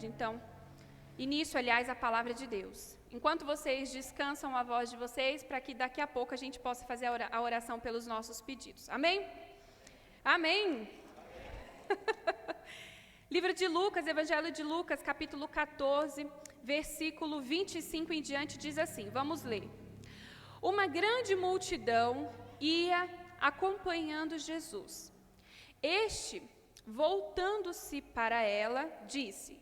dando então início, aliás, à palavra de Deus. Enquanto vocês descansam a voz de vocês, para que daqui a pouco a gente possa fazer a oração pelos nossos pedidos. Amém? Amém? Livro de Lucas, Evangelho de Lucas, capítulo 14, versículo 25 em diante, diz assim, vamos ler. Uma grande multidão ia acompanhando Jesus. Este, voltando-se para ela, disse: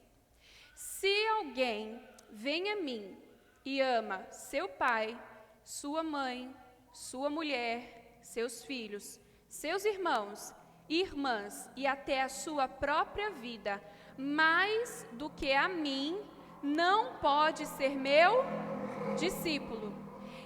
se alguém vem a mim e ama seu pai, sua mãe, sua mulher, seus filhos, seus irmãos, irmãs e até a sua própria vida, mais do que a mim, não pode ser meu discípulo.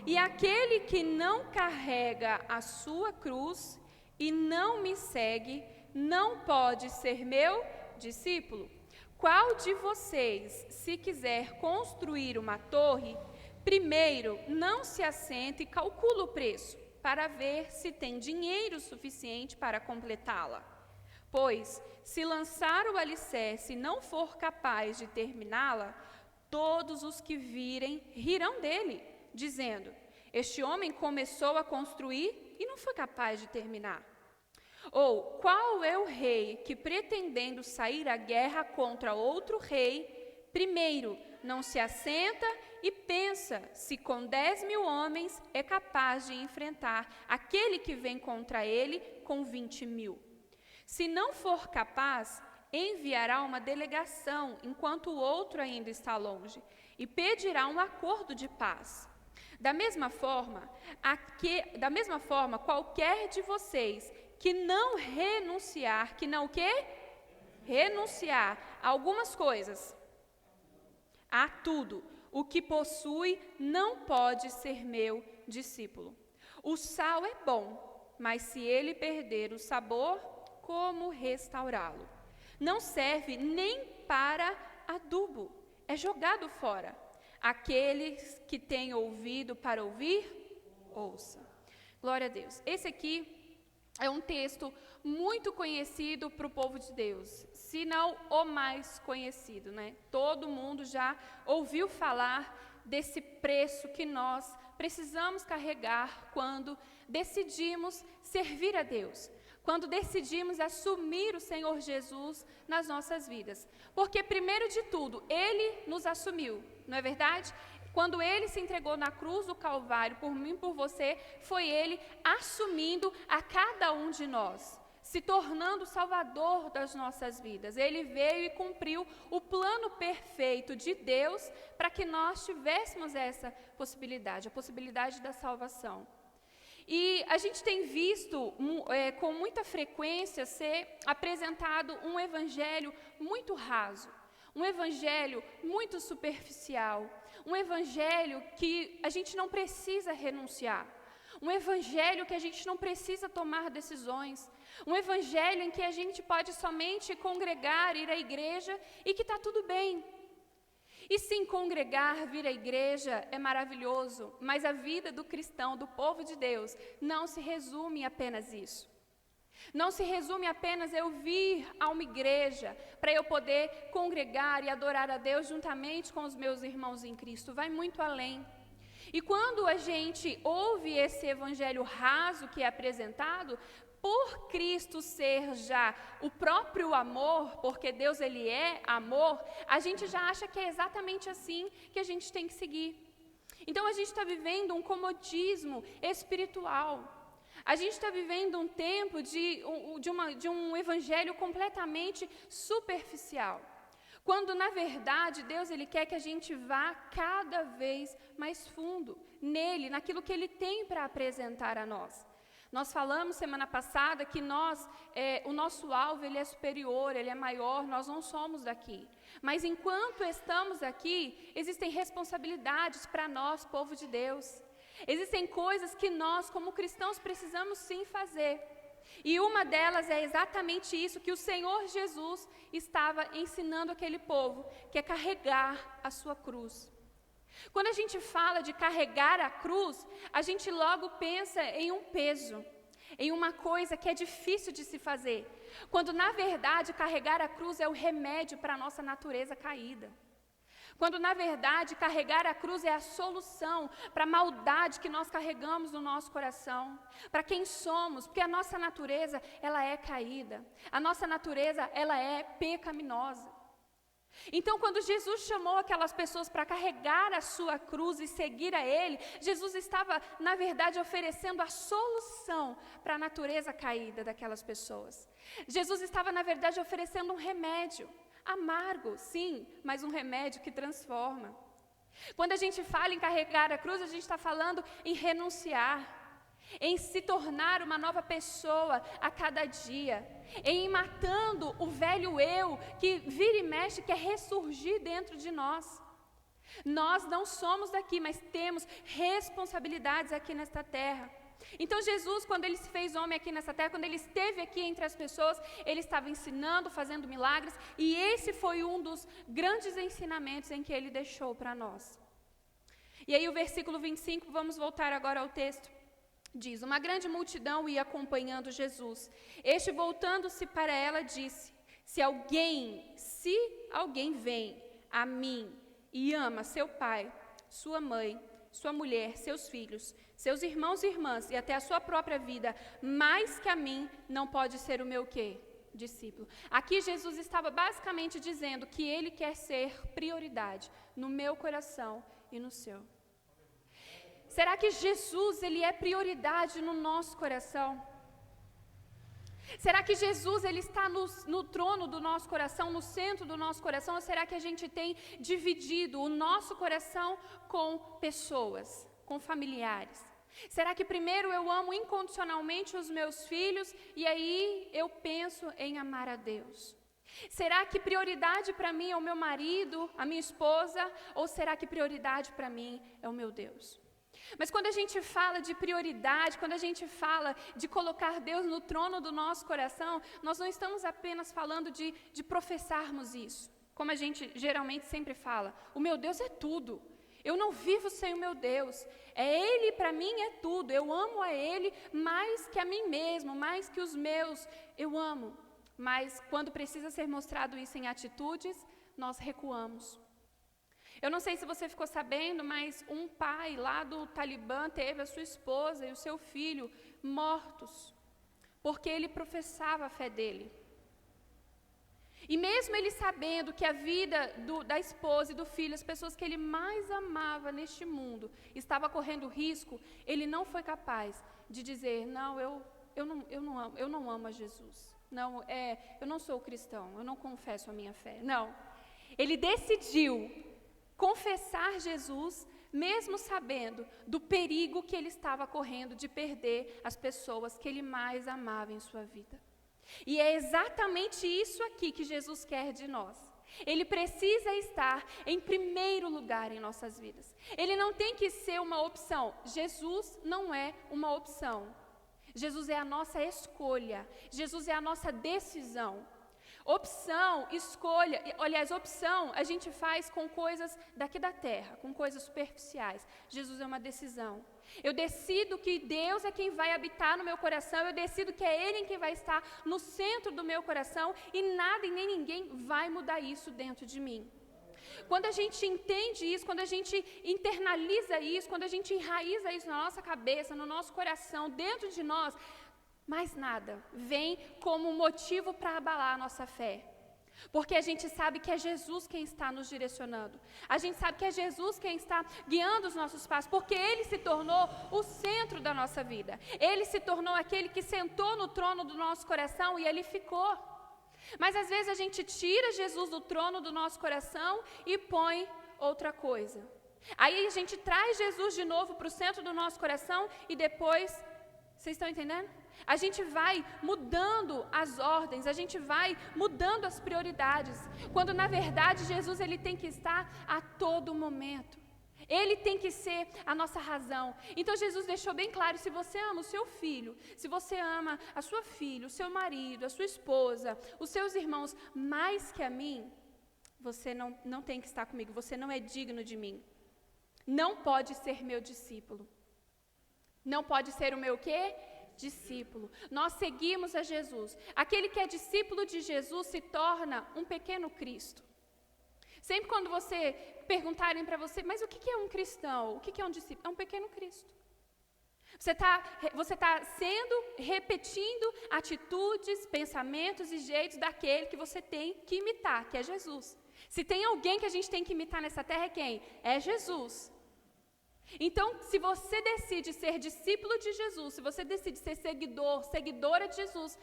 E aquele que não carrega a sua cruz e não me segue, não pode ser meu discípulo. Qual de vocês, se quiser construir uma torre, primeiro não se assenta e calcula o preço, para ver se tem dinheiro suficiente para completá-la? Pois, se lançar o alicerce e não for capaz de terminá-la, todos os que virem rirão dele, dizendo: este homem começou a construir e não foi capaz de terminar. Ou, qual é o rei que, pretendendo sair à guerra contra outro rei, primeiro não se assenta e pensa se com 10.000 homens é capaz de enfrentar aquele que vem contra ele com 20.000? Se não for capaz, enviará uma delegação enquanto o outro ainda está longe e pedirá um acordo de paz. Da mesma forma, qualquer de vocês que não renunciar, que não o quê? Renunciar a algumas coisas, a tudo, o que possui, não pode ser meu discípulo. O sal é bom, mas se ele perder o sabor, como restaurá-lo? Não serve nem para adubo, é jogado fora. Aqueles que têm ouvido para ouvir, ouça. Glória a Deus. Esse aqui é um texto muito conhecido para o povo de Deus, se não o mais conhecido, né? Todo mundo já ouviu falar desse preço que nós precisamos carregar quando decidimos servir a Deus, quando decidimos assumir o Senhor Jesus nas nossas vidas. Porque, primeiro de tudo, Ele nos assumiu, não é verdade? Quando Ele se entregou na cruz do Calvário, por mim e por você, foi Ele assumindo a cada um de nós, se tornando o Salvador das nossas vidas. Ele veio e cumpriu o plano perfeito de Deus para que nós tivéssemos essa possibilidade, a possibilidade da salvação. E a gente tem visto com muita frequência ser apresentado um evangelho muito raso, um evangelho muito superficial, um evangelho que a gente não precisa renunciar, um evangelho que a gente não precisa tomar decisões, um evangelho em que a gente pode somente congregar, ir à igreja e que está tudo bem. E sim, congregar, vir à igreja é maravilhoso, mas a vida do cristão, do povo de Deus, não se resume apenas isso. Não se resume apenas eu vir a uma igreja para eu poder congregar e adorar a Deus juntamente com os meus irmãos em Cristo. Vai muito além. E quando a gente ouve esse evangelho raso que é apresentado, por Cristo ser já o próprio amor, porque Deus ele é amor, a gente já acha que é exatamente assim que a gente tem que seguir. Então a gente está vivendo um comodismo espiritual. A gente está vivendo um tempo de um evangelho completamente superficial. Quando, na verdade, Deus ele quer que a gente vá cada vez mais fundo nele, naquilo que ele tem para apresentar a nós. Nós falamos semana passada que o nosso alvo ele é superior, ele é maior, nós não somos daqui. Mas enquanto estamos aqui, existem responsabilidades para nós, povo de Deus. Existem coisas que nós, como cristãos, precisamos sim fazer. E uma delas é exatamente isso que o Senhor Jesus estava ensinando aquele povo, que é carregar a sua cruz. Quando a gente fala de carregar a cruz, a gente logo pensa em um peso, em uma coisa que é difícil de se fazer. Quando, na verdade, carregar a cruz é o remédio para a nossa natureza caída. Quando, na verdade, carregar a cruz é a solução para a maldade que nós carregamos no nosso coração, para quem somos, porque a nossa natureza, ela é caída, a nossa natureza, ela é pecaminosa. Então, quando Jesus chamou aquelas pessoas para carregar a sua cruz e seguir a Ele, Jesus estava, na verdade, oferecendo a solução para a natureza caída daquelas pessoas. Jesus estava, na verdade, oferecendo um remédio. Amargo, sim, mas um remédio que transforma. Quando a gente fala em carregar a cruz, a gente está falando em renunciar, em se tornar uma nova pessoa a cada dia, em ir matando o velho eu que vira e mexe, quer ressurgir dentro de nós. Nós não somos daqui, mas temos responsabilidades aqui nesta terra. Então Jesus, quando Ele se fez homem aqui nessa terra, quando Ele esteve aqui entre as pessoas, Ele estava ensinando, fazendo milagres, e esse foi um dos grandes ensinamentos em que Ele deixou para nós. E aí o versículo 25, vamos voltar agora ao texto, diz: uma grande multidão ia acompanhando Jesus. Este, voltando-se para ela, disse: se alguém vem a mim e ama seu pai, sua mãe, sua mulher, seus filhos, seus irmãos e irmãs e até a sua própria vida, mais que a mim, não pode ser o meu quê? Discípulo. Aqui Jesus estava basicamente dizendo que Ele quer ser prioridade no meu coração e no seu. Será que Jesus, Ele é prioridade no nosso coração? Será que Jesus, Ele está no trono do nosso coração, no centro do nosso coração? Ou será que a gente tem dividido o nosso coração com pessoas, com familiares? Será que primeiro eu amo incondicionalmente os meus filhos e aí eu penso em amar a Deus? Será que prioridade para mim é o meu marido, a minha esposa? Ou será que prioridade para mim é o meu Deus? Mas quando a gente fala de prioridade, quando a gente fala de colocar Deus no trono do nosso coração, nós não estamos apenas falando de professarmos isso, como a gente geralmente sempre fala: o meu Deus é tudo, eu não vivo sem o meu Deus, Ele para mim é tudo, eu amo a Ele mais que a mim mesmo, mais que os meus, eu amo. Mas quando precisa ser mostrado isso em atitudes, nós recuamos. Eu não sei se você ficou sabendo, mas um pai lá do Talibã teve a sua esposa e o seu filho mortos, porque ele professava a fé dele. E mesmo ele sabendo que a vida da esposa e do filho, as pessoas que ele mais amava neste mundo, estava correndo risco, ele não foi capaz de dizer: não, eu não amo a Jesus. Não, eu não sou cristão, eu não confesso a minha fé. Não. Ele decidiu confessar Jesus, mesmo sabendo do perigo que ele estava correndo de perder as pessoas que ele mais amava em sua vida. E é exatamente isso aqui que Jesus quer de nós. Ele precisa estar em primeiro lugar em nossas vidas. Ele não tem que ser uma opção. Jesus não é uma opção. Jesus é a nossa escolha. Jesus é a nossa decisão. Opção, escolha, aliás, opção a gente faz com coisas daqui da terra, com coisas superficiais. Jesus é uma decisão. Eu decido que Deus é quem vai habitar no meu coração, eu decido que é Ele quem vai estar no centro do meu coração e nada e nem ninguém vai mudar isso dentro de mim. Quando a gente entende isso, quando a gente internaliza isso, quando a gente enraiza isso na nossa cabeça, no nosso coração, dentro de nós, mais nada vem como motivo para abalar a nossa fé. Porque a gente sabe que é Jesus quem está nos direcionando. A gente sabe que é Jesus quem está guiando os nossos passos. Porque Ele se tornou o centro da nossa vida. Ele se tornou aquele que sentou no trono do nosso coração e Ele ficou. Mas às vezes a gente tira Jesus do trono do nosso coração e põe outra coisa. Aí a gente traz Jesus de novo para o centro do nosso coração e depois... Vocês estão entendendo? A gente vai mudando as ordens, a gente vai mudando as prioridades, quando na verdade Jesus ele tem que estar a todo momento. Ele tem que ser a nossa razão. Então Jesus deixou bem claro: se você ama o seu filho, se você ama a sua filha, o seu marido, a sua esposa, os seus irmãos mais que a mim, você não tem que estar comigo, você não é digno de mim. Não pode ser meu discípulo. Não pode ser o meu quê? discípulo. Nós seguimos a Jesus. Aquele que é discípulo de Jesus se torna um pequeno Cristo. Sempre quando perguntarem para você, mas o que é um cristão? O que é um discípulo? É um pequeno Cristo. Você tá repetindo atitudes, pensamentos e jeitos daquele que você tem que imitar, que é Jesus. Se tem alguém que a gente tem que imitar nessa terra, é quem? É Jesus. Então, se você decide ser discípulo de Jesus, se você decide ser seguidora de Jesus,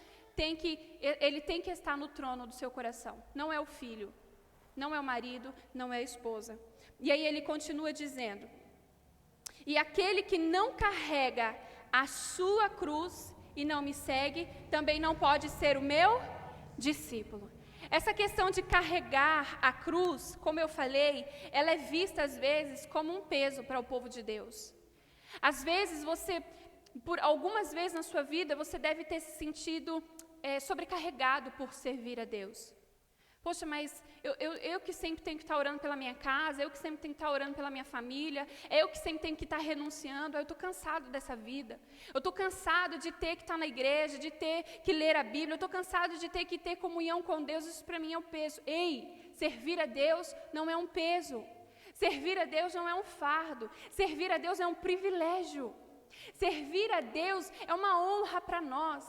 ele tem que estar no trono do seu coração. Não é o filho, não é o marido, não é a esposa. E aí ele continua dizendo: e aquele que não carrega a sua cruz e não me segue, também não pode ser o meu discípulo. Essa questão de carregar a cruz, como eu falei, ela é vista às vezes como um peso para o povo de Deus. Às vezes por algumas vezes na sua vida, você deve ter se sentido sobrecarregado por servir a Deus. Poxa, mas eu que sempre tenho que estar orando pela minha casa, eu que sempre tenho que estar orando pela minha família, eu que sempre tenho que estar renunciando, eu estou cansado dessa vida. Eu estou cansado de ter que estar na igreja, de ter que ler a Bíblia, eu estou cansado de ter que ter comunhão com Deus, isso para mim é um peso. Ei, servir a Deus não é um peso. Servir a Deus não é um fardo. Servir a Deus é um privilégio. Servir a Deus é uma honra para nós.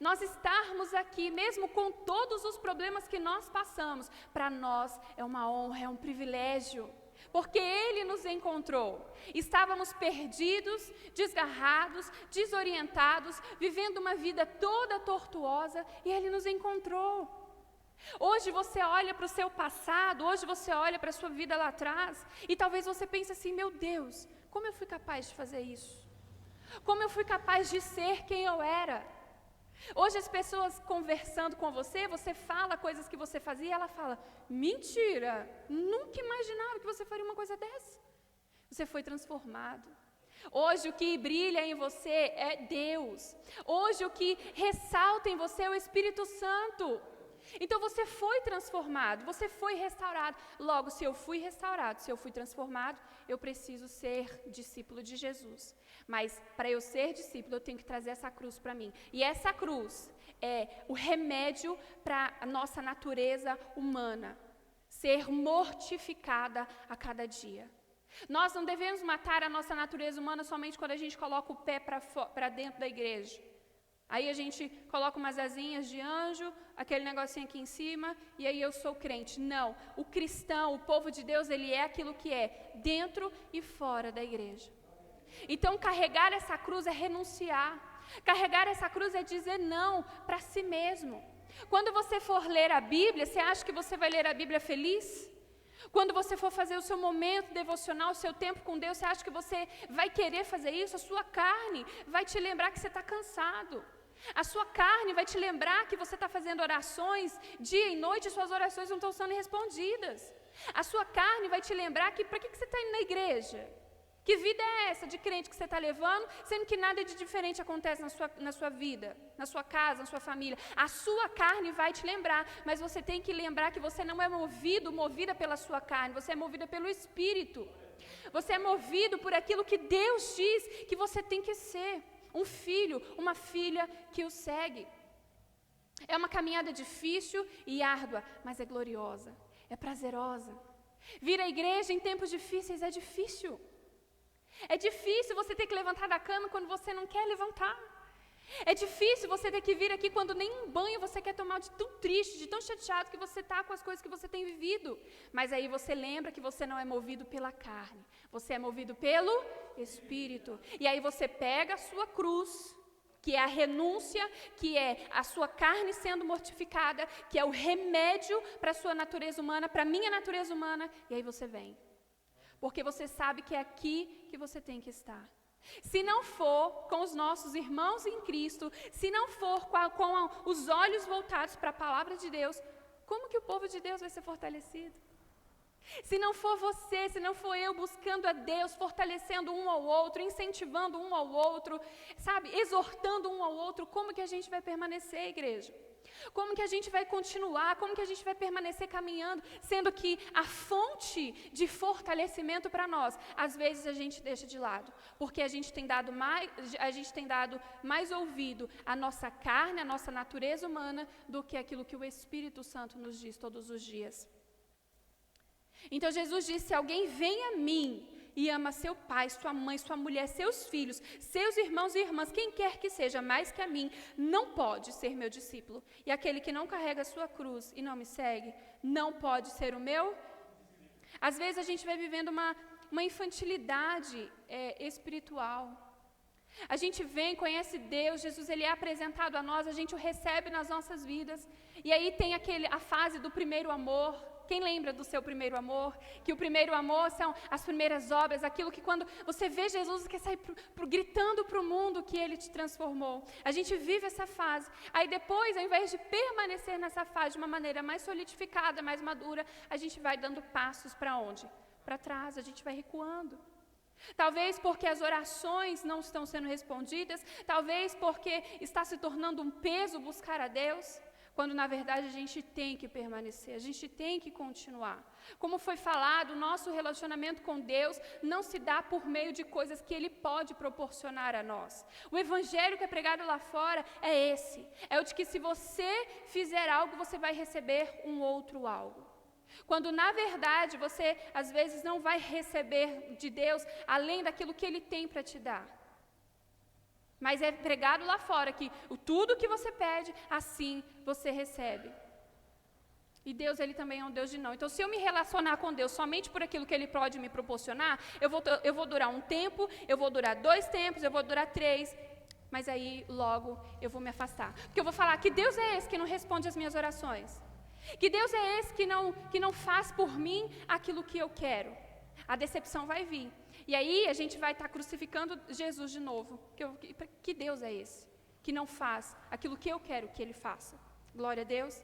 Nós estarmos aqui, mesmo com todos os problemas que nós passamos, para nós é uma honra, é um privilégio, porque Ele nos encontrou. Estávamos perdidos, desgarrados, desorientados, vivendo uma vida toda tortuosa, e Ele nos encontrou. Hoje você olha para o seu passado, hoje você olha para a sua vida lá atrás, e talvez você pense assim: meu Deus, como eu fui capaz de fazer isso? Como eu fui capaz de ser quem eu era? Hoje as pessoas conversando com você, você fala coisas que você fazia e ela fala: mentira, nunca imaginava que você faria uma coisa dessa. Você foi transformado. Hoje o que brilha em você é Deus. Hoje o que ressalta em você é o Espírito Santo. Então você foi transformado, você foi restaurado. Logo, se eu fui restaurado, se eu fui transformado, eu preciso ser discípulo de Jesus. Mas para eu ser discípulo, eu tenho que trazer essa cruz para mim. E essa cruz é o remédio para a nossa natureza humana ser mortificada a cada dia. Nós não devemos matar a nossa natureza humana somente quando a gente coloca o pé para dentro da igreja. Aí a gente coloca umas asinhas de anjo, aquele negocinho aqui em cima, e aí eu sou crente. Não, o cristão, o povo de Deus, ele é aquilo que é, dentro e fora da igreja. Então carregar essa cruz é renunciar. Carregar essa cruz é dizer não para si mesmo. Quando você for ler a Bíblia, você acha que você vai ler a Bíblia feliz? Quando você for fazer o seu momento devocional, o seu tempo com Deus, você acha que você vai querer fazer isso? A sua carne vai te lembrar que você está cansado. A sua carne vai te lembrar que você está fazendo orações dia e noite e suas orações não estão sendo respondidas. A sua carne vai te lembrar que para que você está indo na igreja? Que vida é essa de crente que você está levando, sendo que nada de diferente acontece na sua vida, na sua casa, na sua família? A sua carne vai te lembrar, mas você tem que lembrar que você não é movida pela sua carne, você é movida pelo Espírito. Você é movido por aquilo que Deus diz que você tem que ser. Um filho, uma filha que o segue. É uma caminhada difícil e árdua, mas é gloriosa, é prazerosa. Vir à igreja em tempos difíceis é difícil. É difícil você ter que levantar da cama quando você não quer levantar. É difícil você ter que vir aqui quando nem um banho você quer tomar, de tão triste, de tão chateado que você está com as coisas que você tem vivido. Mas aí você lembra que você não é movido pela carne, você é movido pelo Espírito. E aí você pega a sua cruz, que é a renúncia, que é a sua carne sendo mortificada, que é o remédio para a sua natureza humana, para a minha natureza humana, e aí você vem. Porque você sabe que é aqui que você tem que estar. Se não for com os nossos irmãos em Cristo, se não for com os olhos voltados para a palavra de Deus, como que o povo de Deus vai ser fortalecido? Se não for você, se não for eu buscando a Deus, fortalecendo um ao outro, incentivando um ao outro, sabe, exortando um ao outro, como que a gente vai permanecer, igreja? Como que a gente vai continuar? Como que a gente vai permanecer caminhando? Sendo que a fonte de fortalecimento para nós, às vezes a gente deixa de lado. Porque a gente tem dado mais ouvido à nossa carne, à nossa natureza humana, do que aquilo que o Espírito Santo nos diz todos os dias. Então Jesus disse: se alguém vem a mim e ama seu pai, sua mãe, sua mulher, seus filhos, seus irmãos e irmãs, quem quer que seja mais que a mim, não pode ser meu discípulo. E aquele que não carrega a sua cruz e não me segue, não pode ser o meu. Às vezes a gente vai vivendo uma infantilidade espiritual. A gente vem, conhece Deus, Jesus ele é apresentado a nós, a gente o recebe nas nossas vidas. E aí tem a fase do primeiro amor. Quem lembra do seu primeiro amor? Que o primeiro amor são as primeiras obras, aquilo que quando você vê Jesus, você quer sair gritando para o mundo que Ele te transformou. A gente vive essa fase. Aí depois, ao invés de permanecer nessa fase de uma maneira mais solidificada, mais madura, a gente vai dando passos para onde? Para trás, a gente vai recuando. Talvez porque as orações não estão sendo respondidas, talvez porque está se tornando um peso buscar a Deus. Quando na verdade a gente tem que permanecer, a gente tem que continuar. Como foi falado, o nosso relacionamento com Deus não se dá por meio de coisas que Ele pode proporcionar a nós. O evangelho que é pregado lá fora é esse, é o de que se você fizer algo, você vai receber um outro algo. Quando na verdade você às vezes não vai receber de Deus além daquilo que Ele tem para te dar. Mas é pregado lá fora que tudo que você pede, assim você recebe. E Deus, Ele também é um Deus de não. Então, se eu me relacionar com Deus somente por aquilo que Ele pode me proporcionar, eu vou durar um tempo, eu vou durar 2 tempos, eu vou durar 3, mas aí logo eu vou me afastar. Porque eu vou falar: que Deus é esse que não responde as minhas orações? Que Deus é esse que não faz por mim aquilo que eu quero? A decepção vai vir. E aí a gente vai estar crucificando Jesus de novo. Que Deus é esse que não faz aquilo que eu quero que Ele faça? Glória a Deus.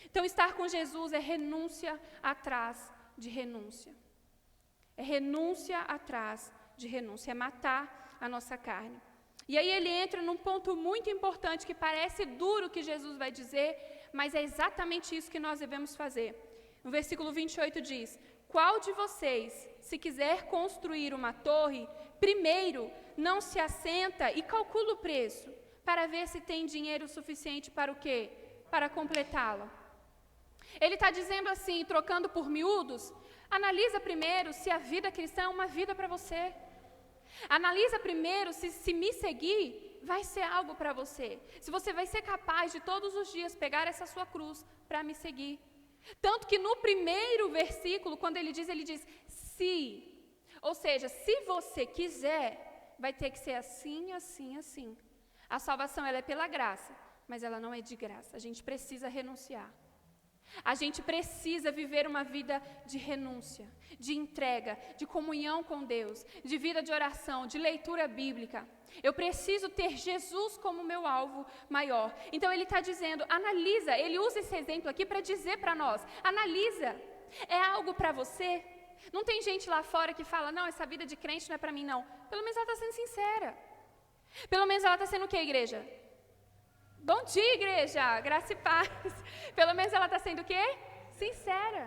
Então estar com Jesus é renúncia atrás de renúncia. É renúncia atrás de renúncia. É matar a nossa carne. E aí ele entra num ponto muito importante que parece duro que Jesus vai dizer, mas é exatamente isso que nós devemos fazer. No versículo 28 diz: qual de vocês, se quiser construir uma torre, primeiro não se assenta e calcula o preço, para ver se tem dinheiro suficiente para o quê? Para completá-la. Ele está dizendo assim, trocando por miúdos: analisa primeiro se a vida cristã é uma vida para você. Analisa primeiro se me seguir vai ser algo para você. Se você vai ser capaz de todos os dias pegar essa sua cruz para me seguir. Tanto que no primeiro versículo, quando ele diz se. Ou seja, se você quiser, vai ter que ser assim, assim, assim. A salvação ela é pela graça, mas ela não é de graça. A gente precisa renunciar. A gente precisa viver uma vida de renúncia, de entrega, de comunhão com Deus, de vida de oração, de leitura bíblica. Eu preciso ter Jesus como meu alvo maior. Então ele está dizendo, analisa, ele usa esse exemplo aqui para dizer para nós, analisa, é algo para você? Não tem gente lá fora que fala: não, essa vida de crente não é para mim não. Pelo menos ela está sendo sincera. Pelo menos ela está sendo o quê, igreja? Bom dia, igreja, graça e paz. Pelo menos ela está sendo o quê? Sincera.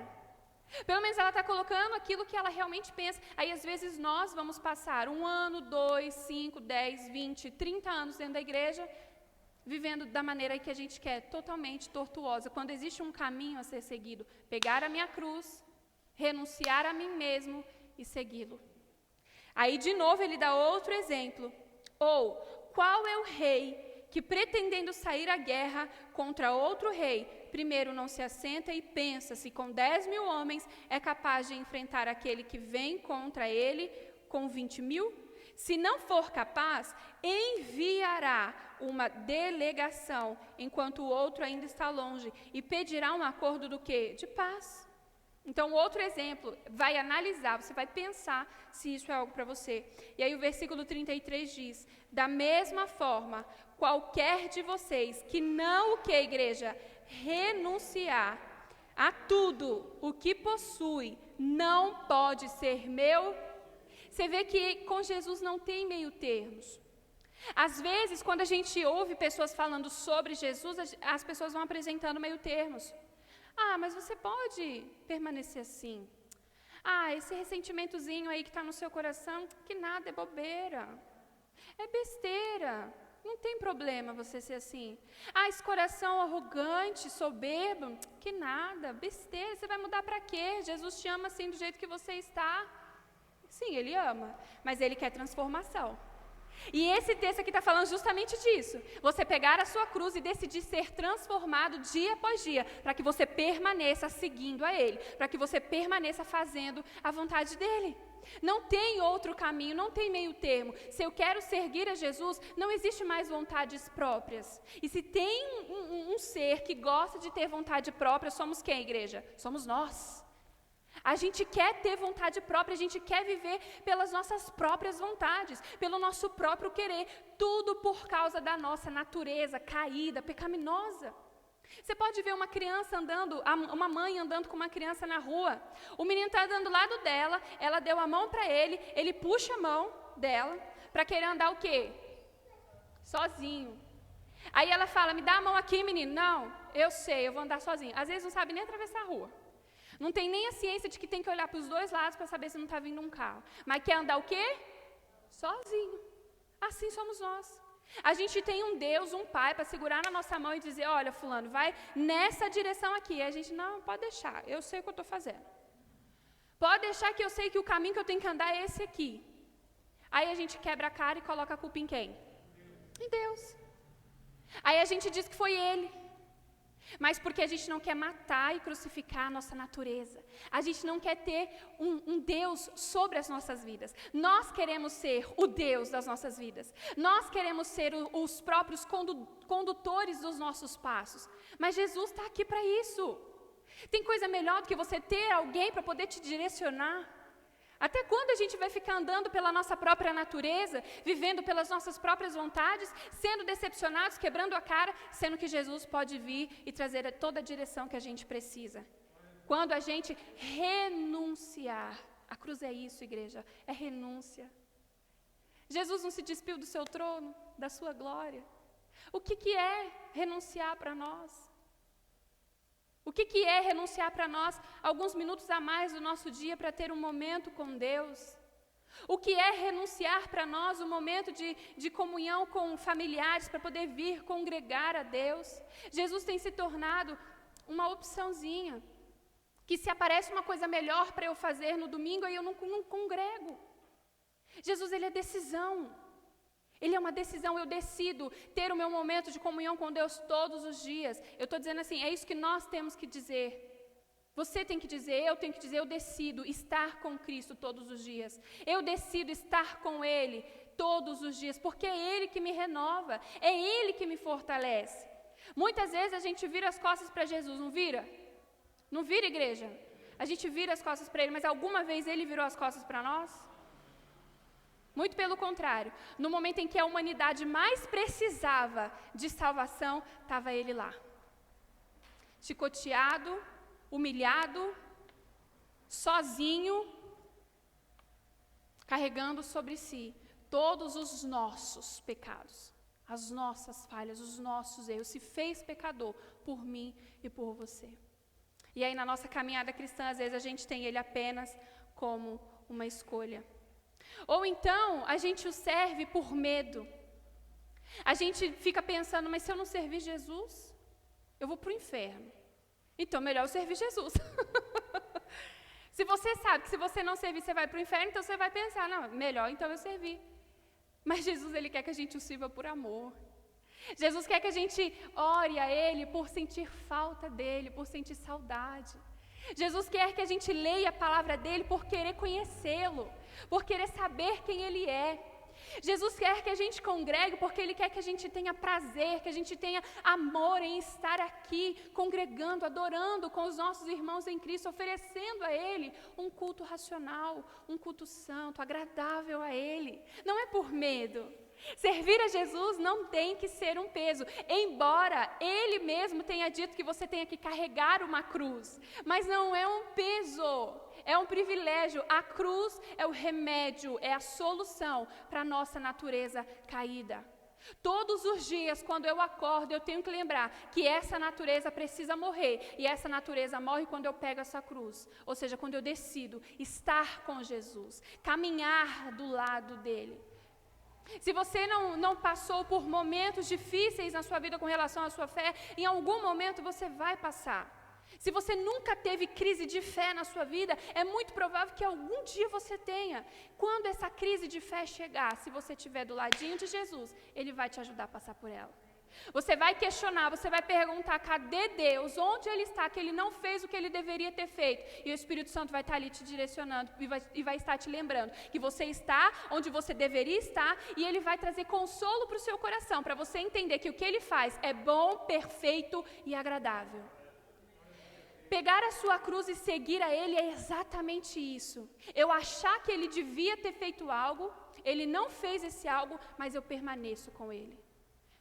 Pelo menos ela está colocando aquilo que ela realmente pensa. Aí às vezes nós vamos passar 1 ano, 2, 5, 10, 20, 30 anos dentro da igreja, vivendo da maneira que a gente quer, totalmente tortuosa. Quando existe um caminho a ser seguido: pegar a minha cruz, renunciar a mim mesmo e segui-lo. Aí de novo ele dá outro exemplo. Ou, qual é o rei que, pretendendo sair à guerra contra outro rei, primeiro não se assenta e pensa se com 10.000 homens é capaz de enfrentar aquele que vem contra ele com 20.000? Se não for capaz, enviará uma delegação enquanto o outro ainda está longe e pedirá um acordo do quê? De paz. Então, outro exemplo, vai analisar, você vai pensar se isso é algo para você. E aí o versículo 33 diz: da mesma forma, qualquer de vocês que não o que, igreja? Renunciar a tudo o que possui, não pode ser meu. Você vê que com Jesus não tem meio termos. Às vezes, quando a gente ouve pessoas falando sobre Jesus, as pessoas vão apresentando meio termos. Ah, mas você pode permanecer assim. Ah, esse ressentimentozinho aí que está no seu coração, que nada, é bobeira. É besteira. Não tem problema você ser assim. Ah, esse coração arrogante, soberbo, que nada, besteira. Você vai mudar para quê? Jesus te ama assim do jeito que você está. Sim, Ele ama, mas Ele quer transformação. E esse texto aqui está falando justamente disso. Você pegar a sua cruz e decidir ser transformado dia após dia, para que você permaneça seguindo a Ele, para que você permaneça fazendo a vontade dEle. Não tem outro caminho, não tem meio termo. Se eu quero seguir a Jesus, não existe mais vontades próprias. E se tem um ser que gosta de ter vontade própria, somos quem, igreja? Somos nós. A gente quer ter vontade própria, a gente quer viver pelas nossas próprias vontades, pelo nosso próprio querer, tudo por causa da nossa natureza caída, pecaminosa. Você pode ver uma criança andando, uma mãe andando com uma criança na rua, o menino está andando do lado dela, ela deu a mão para ele puxa a mão dela para querer andar o quê? Sozinho. Aí ela fala, me dá a mão aqui, menino. Não, eu sei, eu vou andar sozinho. Às vezes não sabe nem atravessar a rua. Não tem nem a ciência de que tem que olhar para os dois lados para saber se não está vindo um carro. Mas quer andar o quê? Sozinho. Assim somos nós. A gente tem um Deus, um Pai, para segurar na nossa mão e dizer, olha, fulano, vai nessa direção aqui. E a gente, não, pode deixar, eu sei o que eu estou fazendo. Pode deixar que eu sei que o caminho que eu tenho que andar é esse aqui. Aí a gente quebra a cara e coloca a culpa em quem? Em Deus. Aí a gente diz que foi Ele. Mas porque a gente não quer matar e crucificar a nossa natureza. A gente não quer ter um Deus sobre as nossas vidas. Nós queremos ser o Deus das nossas vidas. Nós queremos ser os próprios condutores dos nossos passos. Mas Jesus está aqui para isso. Tem coisa melhor do que você ter alguém para poder te direcionar? Até quando a gente vai ficar andando pela nossa própria natureza, vivendo pelas nossas próprias vontades, sendo decepcionados, quebrando a cara, sendo que Jesus pode vir e trazer toda a direção que a gente precisa? Quando a gente renunciar. A cruz é isso, igreja, é renúncia. Jesus não se despiu do seu trono, da sua glória. O que é renunciar para nós? O que é renunciar para nós alguns minutos a mais do nosso dia para ter um momento com Deus? O que é renunciar para nós um momento de comunhão com familiares para poder vir congregar a Deus? Jesus tem se tornado uma opçãozinha, que se aparece uma coisa melhor para eu fazer no domingo, aí eu não congrego. Jesus, Ele é decisão. Ele é uma decisão, eu decido ter o meu momento de comunhão com Deus todos os dias. Eu estou dizendo assim, é isso que nós temos que dizer. Você tem que dizer, eu tenho que dizer, eu decido estar com Cristo todos os dias. Eu decido estar com Ele todos os dias, porque é Ele que me renova, é Ele que me fortalece. Muitas vezes a gente vira as costas para Jesus, não vira? Não vira, igreja? A gente vira as costas para Ele, mas alguma vez Ele virou as costas para nós? Muito pelo contrário, no momento em que a humanidade mais precisava de salvação, estava Ele lá. Chicoteado, humilhado, sozinho, carregando sobre si todos os nossos pecados, as nossas falhas, os nossos erros. Se fez pecador por mim e por você. E aí na nossa caminhada cristã, às vezes a gente tem Ele apenas como uma escolha. Ou então, a gente o serve por medo. A gente fica pensando, mas se eu não servir Jesus, eu vou para o inferno. Então, melhor eu servir Jesus. Se você sabe que se você não servir, você vai para o inferno, então você vai pensar, não, melhor então eu servir. Mas Jesus, Ele quer que a gente o sirva por amor. Jesus quer que a gente ore a Ele por sentir falta dEle, por sentir saudade. Jesus quer que a gente leia a palavra dEle por querer conhecê-lo, por querer saber quem Ele é. Jesus quer que a gente congregue porque Ele quer que a gente tenha prazer, que a gente tenha amor em estar aqui, congregando, adorando com os nossos irmãos em Cristo, oferecendo a Ele um culto racional, um culto santo, agradável a Ele. Não é por medo. Servir a Jesus não tem que ser um peso, embora Ele mesmo tenha dito que você tenha que carregar uma cruz, mas não é um peso, é um privilégio. A cruz é o remédio, é a solução para a nossa natureza caída. Todos os dias, quando eu acordo, eu tenho que lembrar que essa natureza precisa morrer. E essa natureza morre quando eu pego essa cruz. Ou seja, quando eu decido estar com Jesus, caminhar do lado dele. Se você não passou por momentos difíceis na sua vida com relação à sua fé, em algum momento você vai passar. Se você nunca teve crise de fé na sua vida, é muito provável que algum dia você tenha. Quando essa crise de fé chegar, se você estiver do ladinho de Jesus, Ele vai te ajudar a passar por ela. Você vai questionar, você vai perguntar, cadê Deus? Onde Ele está? Que Ele não fez o que Ele deveria ter feito. E o Espírito Santo vai estar ali te direcionando e vai estar te lembrando que você está onde você deveria estar e Ele vai trazer consolo para o seu coração, para você entender que o que Ele faz é bom, perfeito e agradável. Pegar a sua cruz e seguir a Ele é exatamente isso. Eu achar que Ele devia ter feito algo, Ele não fez esse algo, mas eu permaneço com Ele.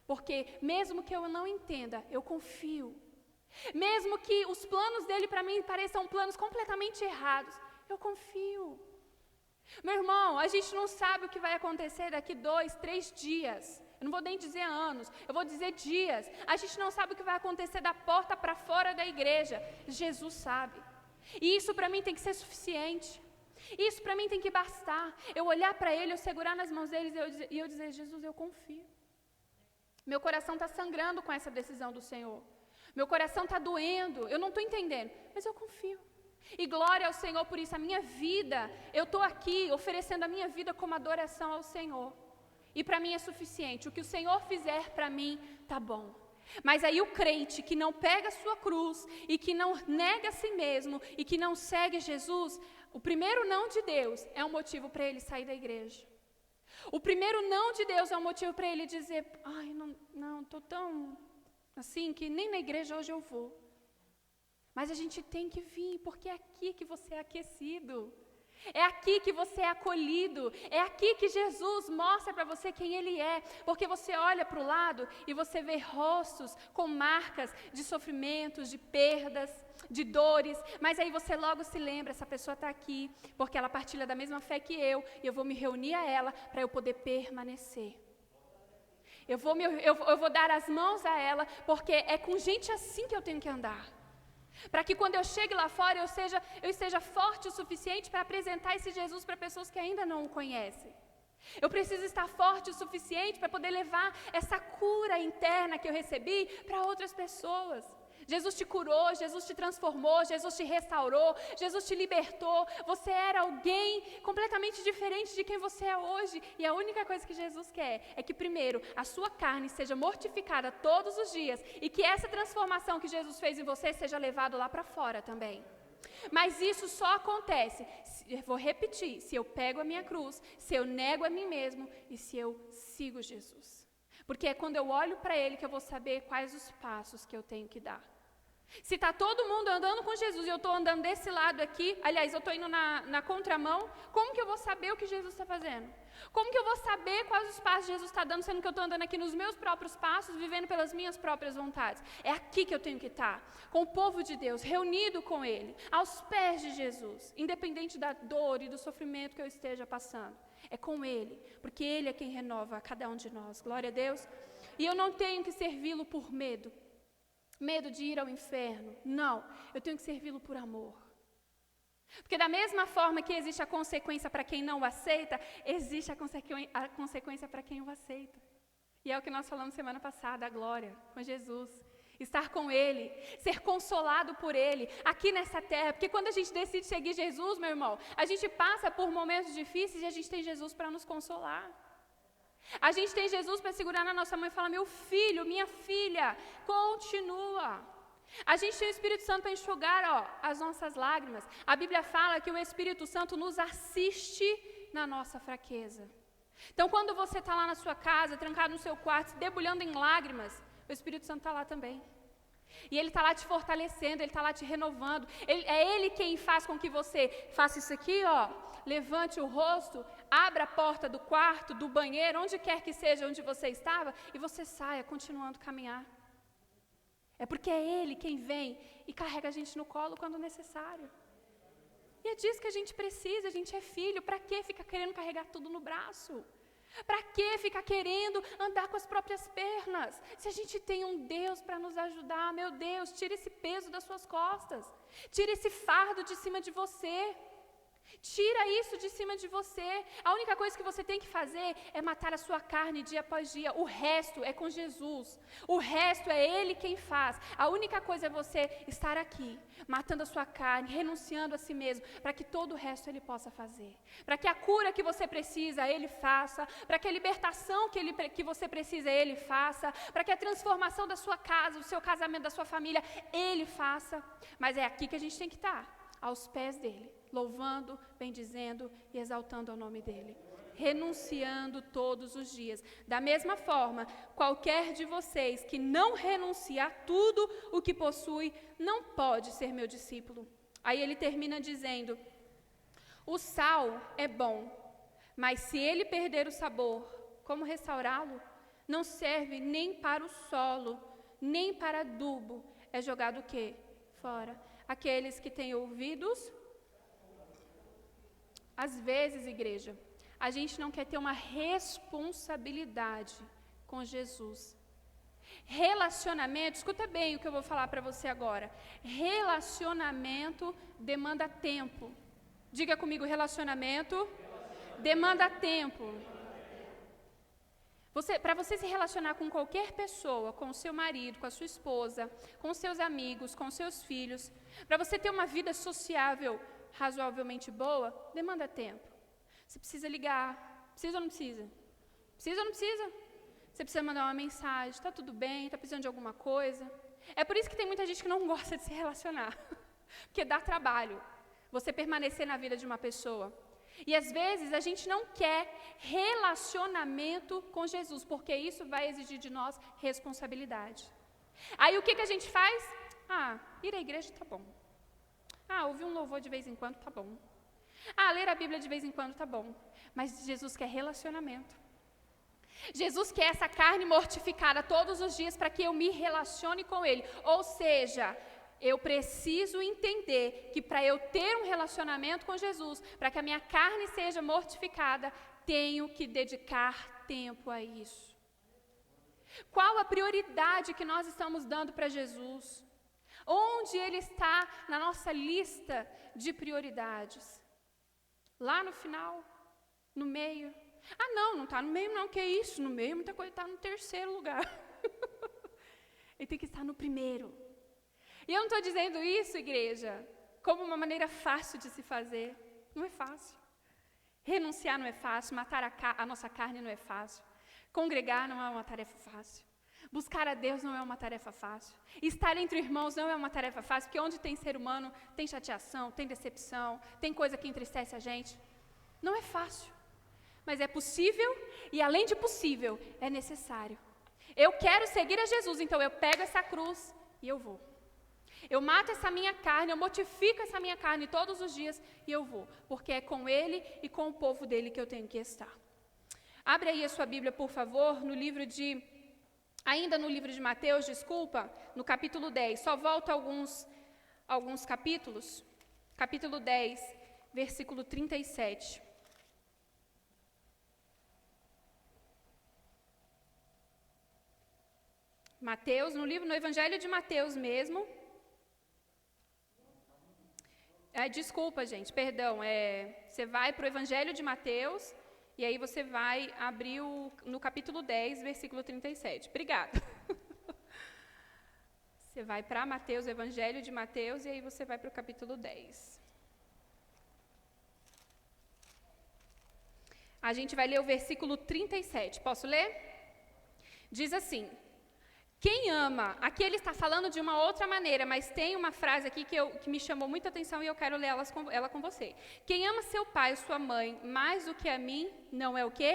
Porque mesmo que eu não entenda, eu confio. Mesmo que os planos dele para mim pareçam planos completamente errados, eu confio. Meu irmão, a gente não sabe o que vai acontecer daqui 2, 3 dias. Eu não vou nem dizer anos, eu vou dizer dias. A gente não sabe o que vai acontecer da porta para fora da igreja. Jesus sabe. E isso para mim tem que ser suficiente. Isso para mim tem que bastar. Eu olhar para Ele, eu segurar nas mãos dele e eu dizer, Jesus, eu confio. Meu coração está sangrando com essa decisão do Senhor. Meu coração está doendo, eu não estou entendendo, mas eu confio. E glória ao Senhor por isso. A minha vida, eu estou aqui oferecendo a minha vida como adoração ao Senhor. E para mim é suficiente. O que o Senhor fizer para mim, tá bom. Mas aí o crente que não pega a sua cruz e que não nega a si mesmo e que não segue Jesus, o primeiro não de Deus é um motivo para ele sair da igreja. O primeiro não de Deus é um motivo para ele dizer, ai, não, estou tão assim que nem na igreja hoje eu vou. Mas a gente tem que vir, porque é aqui que você é aquecido. É aqui que você é acolhido, é aqui que Jesus mostra para você quem Ele é, porque você olha para o lado e você vê rostos com marcas de sofrimentos, de perdas, de dores, mas aí você logo se lembra, essa pessoa está aqui, porque ela partilha da mesma fé que eu, e eu vou me reunir a ela para eu poder permanecer. Eu vou dar as mãos a ela, porque é com gente assim que eu tenho que andar. Para que quando eu chegue lá fora, eu esteja forte o suficiente para apresentar esse Jesus para pessoas que ainda não o conhecem. Eu preciso estar forte o suficiente para poder levar essa cura interna que eu recebi para outras pessoas. Jesus te curou, Jesus te transformou, Jesus te restaurou, Jesus te libertou. Você era alguém completamente diferente de quem você é hoje. E a única coisa que Jesus quer é que primeiro a sua carne seja mortificada todos os dias e que essa transformação que Jesus fez em você seja levada lá para fora também. Mas isso só acontece, vou repetir, se eu pego a minha cruz, se eu nego a mim mesmo e se eu sigo Jesus. Porque é quando eu olho para Ele que eu vou saber quais os passos que eu tenho que dar. Se está todo mundo andando com Jesus e eu estou andando desse lado aqui, aliás, eu estou indo na contramão, como que eu vou saber o que Jesus está fazendo? Como que eu vou saber quais os passos Jesus está dando, sendo que eu estou andando aqui nos meus próprios passos, vivendo pelas minhas próprias vontades? É aqui que eu tenho que estar, com o povo de Deus, reunido com Ele, aos pés de Jesus, independente da dor e do sofrimento que eu esteja passando. É com Ele, porque Ele é quem renova a cada um de nós. Glória a Deus. E eu não tenho que servi-lo por medo de ir ao inferno. Não, eu tenho que servi-lo por amor. Porque da mesma forma que existe a consequência para quem não o aceita, existe a consequência para quem o aceita. E é o que nós falamos semana passada, a glória com Jesus. Estar com Ele, ser consolado por Ele, aqui nessa terra. Porque quando a gente decide seguir Jesus, meu irmão, a gente passa por momentos difíceis e a gente tem Jesus para nos consolar. A gente tem Jesus para segurar na nossa mão e falar, meu filho, minha filha, continua. A gente tem o Espírito Santo para enxugar as nossas lágrimas. A Bíblia fala que o Espírito Santo nos assiste na nossa fraqueza. Então, quando você está lá na sua casa, trancado no seu quarto, se debulhando em lágrimas, o Espírito Santo está lá também. E Ele está lá te fortalecendo, Ele está lá te renovando. É Ele quem faz com que você faça isso aqui, levante o rosto, abra a porta do quarto, do banheiro, onde quer que seja onde você estava, e você saia, continuando a caminhar. É porque é Ele quem vem e carrega a gente no colo quando necessário. E é disso que a gente precisa, a gente é filho, para que ficar querendo carregar tudo no braço? Para que ficar querendo andar com as próprias pernas? Se a gente tem um Deus para nos ajudar, meu Deus, tira esse peso das suas costas. Tira esse fardo de cima de você. Tira isso de cima de você. A única coisa que você tem que fazer é matar a sua carne dia após dia. O resto é com Jesus. O resto é Ele quem faz. A única coisa é você estar aqui, matando a sua carne, renunciando a si mesmo, para que todo o resto Ele possa fazer. Para que a cura que você precisa, Ele faça. Para que a libertação que você precisa, Ele faça. Para que a transformação da sua casa, do seu casamento, da sua família, Ele faça. Mas é aqui que a gente tem que estar, aos pés dEle, louvando, bendizendo e exaltando ao nome dEle, renunciando todos os dias. Da mesma forma, qualquer de vocês que não renuncia a tudo o que possui, não pode ser meu discípulo. Aí ele termina dizendo: o sal é bom, mas se ele perder o sabor, como restaurá-lo? Não serve nem para o solo, nem para adubo. É jogado o quê? Fora. Aqueles que têm ouvidos. Às vezes, igreja, a gente não quer ter uma responsabilidade com Jesus. Relacionamento, escuta bem o que eu vou falar para você agora. Relacionamento demanda tempo. Diga comigo, relacionamento demanda tempo. Para você se relacionar com qualquer pessoa, com o seu marido, com a sua esposa, com os seus amigos, com os seus filhos, para você ter uma vida sociável razoavelmente boa, demanda tempo. Você precisa ligar. Precisa ou não precisa? Precisa ou não precisa? Você precisa mandar uma mensagem. Está tudo bem? Está precisando de alguma coisa? É por isso que tem muita gente que não gosta de se relacionar. Porque dá trabalho você permanecer na vida de uma pessoa. E às vezes a gente não quer relacionamento com Jesus, porque isso vai exigir de nós responsabilidade. Aí o que a gente faz? Ir à igreja tá bom. Ouvir um louvor de vez em quando tá bom. Ler a Bíblia de vez em quando tá bom. Mas Jesus quer relacionamento. Jesus quer essa carne mortificada todos os dias para que eu me relacione com Ele. Ou seja, eu preciso entender que para eu ter um relacionamento com Jesus, para que a minha carne seja mortificada, tenho que dedicar tempo a isso. Qual a prioridade que nós estamos dando para Jesus? Onde Ele está na nossa lista de prioridades? Lá no final? No meio? Não está no meio não, que isso? No meio muita coisa está no terceiro lugar. Ele tem que estar no primeiro. E eu não estou dizendo isso, igreja, como uma maneira fácil de se fazer. Não é fácil. Renunciar não é fácil, matar a nossa carne não é fácil. Congregar não é uma tarefa fácil. Buscar a Deus não é uma tarefa fácil. Estar entre irmãos não é uma tarefa fácil, porque onde tem ser humano, tem chateação, tem decepção, tem coisa que entristece a gente. Não é fácil, mas é possível e, além de possível, é necessário. Eu quero seguir a Jesus, então eu pego essa cruz e eu vou. Eu mato essa minha carne, eu mortifico essa minha carne todos os dias e eu vou, porque é com Ele e com o povo dEle que eu tenho que estar. Abre aí a sua Bíblia, por favor, ainda no livro de Mateus, no capítulo 10. Só volto alguns capítulos. Capítulo 10, versículo 37. Mateus, no Evangelho de Mateus mesmo. Desculpa, gente, perdão. Você vai para o Evangelho de Mateus e aí você vai abrir no capítulo 10, versículo 37. Obrigada. Você vai para Mateus, o Evangelho de Mateus, e aí você vai para o capítulo 10. A gente vai ler o versículo 37. Posso ler? Diz assim: quem ama, aqui ele está falando de uma outra maneira, mas tem uma frase aqui que me chamou muita atenção e eu quero ler ela com você. Quem ama seu pai ou sua mãe mais do que a mim, não é o quê?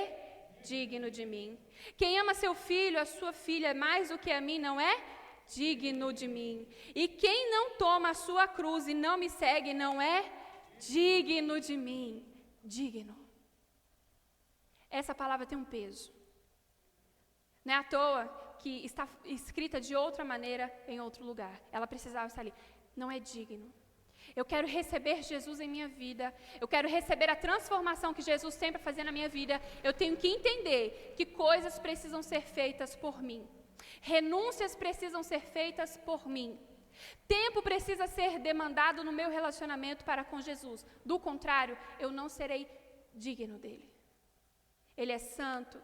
Digno de mim. Quem ama seu filho, a sua filha mais do que a mim, não é digno de mim. E quem não toma a sua cruz e não me segue, não é digno de mim. Digno. Essa palavra tem um peso. Não é à toa que está escrita de outra maneira em outro lugar. Ela precisava estar ali. Não é digno. Eu quero receber Jesus em minha vida. Eu quero receber a transformação que Jesus sempre fazia na minha vida. Eu tenho que entender que coisas precisam ser feitas por mim. Renúncias precisam ser feitas por mim. Tempo precisa ser demandado no meu relacionamento para com Jesus. Do contrário, eu não serei digno dele. Ele é santo.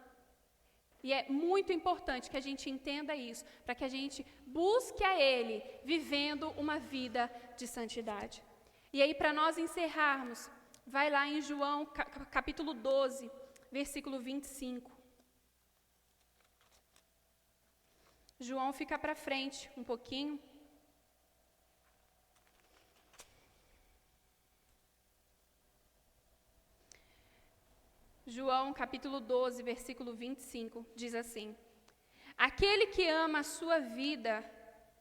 E é muito importante que a gente entenda isso, para que a gente busque a Ele, vivendo uma vida de santidade. E aí, para nós encerrarmos, vai lá em João, capítulo 12, versículo 25. João fica para frente um pouquinho. João, capítulo 12, versículo 25, diz assim: aquele que ama a sua vida,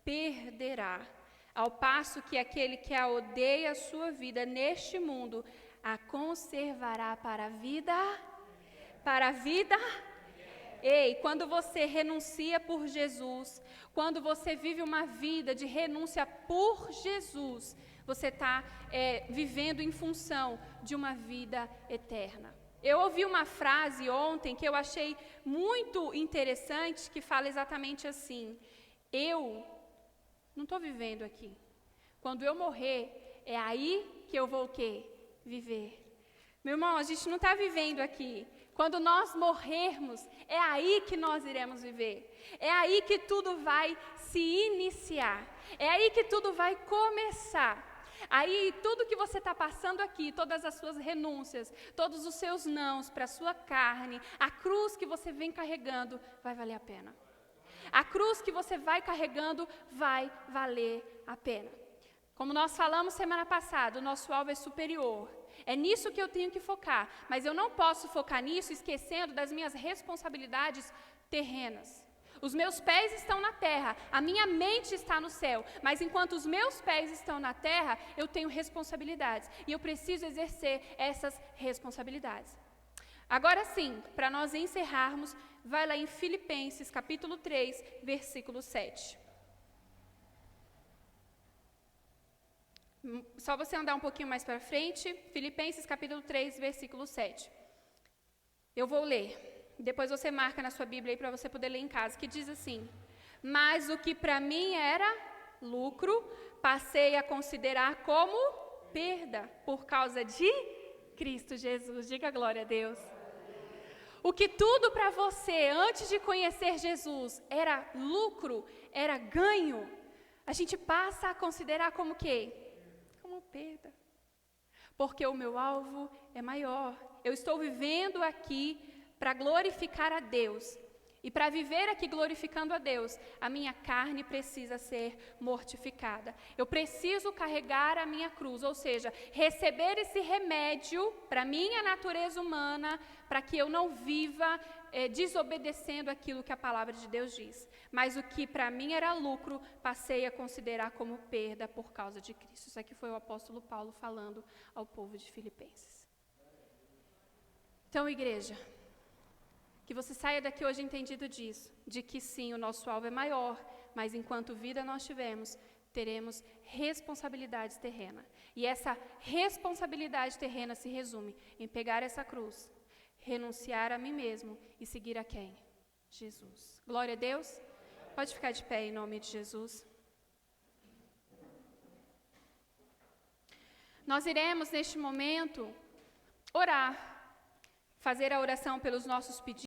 perderá, ao passo que aquele que a odeia a sua vida neste mundo, a conservará para a vida. Para a vida. Ei, quando você renuncia por Jesus, quando você vive uma vida de renúncia por Jesus, você está vivendo em função de uma vida eterna. Eu ouvi uma frase ontem que eu achei muito interessante, que fala exatamente assim: eu não estou vivendo aqui. Quando eu morrer, é aí que eu vou o quê? Viver. Meu irmão, a gente não está vivendo aqui. Quando nós morrermos, é aí que nós iremos viver. É aí que tudo vai se iniciar. É aí que tudo vai começar. Aí, tudo que você está passando aqui, todas as suas renúncias, todos os seus nãos para a sua carne, a cruz que você vem carregando, vai valer a pena. A cruz que você vai carregando vai valer a pena. Como nós falamos semana passada, o nosso alvo é superior. É nisso que eu tenho que focar, mas eu não posso focar nisso esquecendo das minhas responsabilidades terrenas. Os meus pés estão na terra, a minha mente está no céu, mas enquanto os meus pés estão na terra, eu tenho responsabilidades e eu preciso exercer essas responsabilidades. Agora sim, para nós encerrarmos, vai lá em Filipenses capítulo 3, versículo 7. Só você andar um pouquinho mais para frente, Filipenses capítulo 3, versículo 7. Eu vou ler. Depois você marca na sua Bíblia aí para você poder ler em casa, que diz assim: mas o que para mim era lucro, passei a considerar como perda por causa de Cristo Jesus. Diga glória a Deus. O que tudo para você, antes de conhecer Jesus, era lucro, era ganho, a gente passa a considerar como o quê? Como perda. Porque o meu alvo é maior. Eu estou vivendo aqui para glorificar a Deus. E para viver aqui glorificando a Deus, a minha carne precisa ser mortificada. Eu preciso carregar a minha cruz, ou seja, receber esse remédio para a minha natureza humana, para que eu não viva desobedecendo aquilo que a palavra de Deus diz. Mas o que para mim era lucro, passei a considerar como perda por causa de Cristo. Isso aqui foi o apóstolo Paulo falando ao povo de Filipenses. Então, igreja, que você saia daqui hoje entendido disso, de que sim, o nosso alvo é maior, mas enquanto vida nós tivermos, teremos responsabilidades terrenas. E essa responsabilidade terrena se resume em pegar essa cruz, renunciar a mim mesmo e seguir a quem? Jesus. Glória a Deus. Pode ficar de pé em nome de Jesus. Nós iremos neste momento orar, fazer a oração pelos nossos pedidos.